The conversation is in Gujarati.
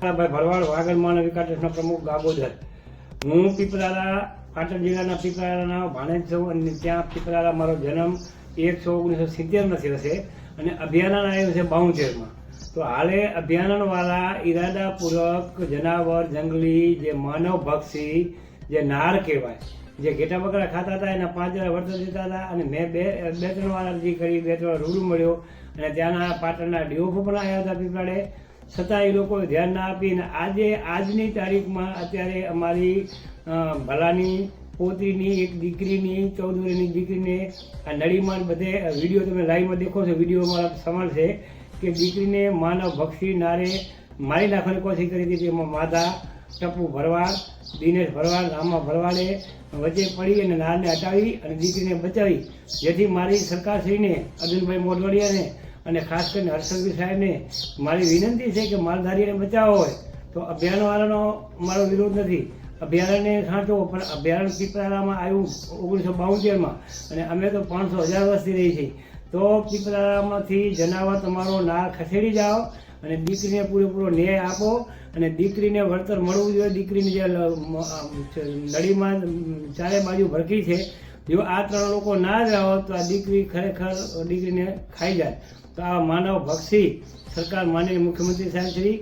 ભાઈ ભરવાડ વાગડ માનવ વિકાસ ટ્રસ્ટના પ્રમુખ ગાગોદર. હું પીપળારા પાટણ જિલ્લાના પીપળારાના ભાણેજ છું અને ત્યાં પીપળારા મારો જન્મ 1970 થયો છે અને અભિયાન આવ્યું છે 72માં. તો હાલે અભિયાનવાળા ઈરાદાપૂર્વક જનાવર જંગલી જે માનવ ભક્ષી જે નાર કહેવાય જે ઘેટા બકરા ખાતા હતા એના 5 વર્ષ દેતા હતા અને મેં બે ત્રણ વાર અરજી કરી, 2-3 વાર રૂબરૂ મળ્યો અને ત્યાંના પાટણના ડીઓફો પણ આવ્યા હતા પીપળાડે, છતાં એ લોકોએ ધ્યાન ના આપીને આજની તારીખમાં અત્યારે અમારી ભલાની પોતરીની એક દીકરીની 14 વર્ષની દીકરીને આ નળીમાં બધે વિડીયો તમે લાઈવમાં દેખો છો, વિડીયો મારા સમળ છે કે દીકરીને માનવ ભક્ષી નારે મારી નાખવાની કોશિશ કરી હતી. એમાં માધા, ટપુ ભરવાડ, દિનેશ ભરવાડ, રામા ભરવાડે વચ્ચે પડી અને નારને હટાવી અને દીકરીને બચાવી, જેથી મારી સરકારશ્રીને અર્જુનભાઈ મોઢવાડિયાને અને ખાસ કરીને હર્ષદભાઈ સાહેબને મારી વિનંતી છે કે માલધારીને બચાવવો હોય તો અભિયાનવાળાનો મારો વિરોધ નથી, અભિયારણ્યને સાચવો, પણ અભિયારણ્ય પીપળારામાં આવ્યું 1972માં અને અમે તો 500,000 વર્ષથી રહી છીએ. તો પીપળારામાંથી જનાવર તમારો નાર ખસેડી જાઓ અને દીકરીને પૂરેપૂરો ન્યાય આપો અને દીકરીને વળતર મળવું જોઈએ. દીકરીની જે નળીમાં ચારે બાજુ ભરકી છે, જો આ 3 લોકો ના જ રહો તો આ દીકરી ખરેખર દીકરીને ખાઈ જાય. તો આ માનવ ભક્ષી સરકાર માનનીય મુખ્યમંત્રી સાહેબ શ્રી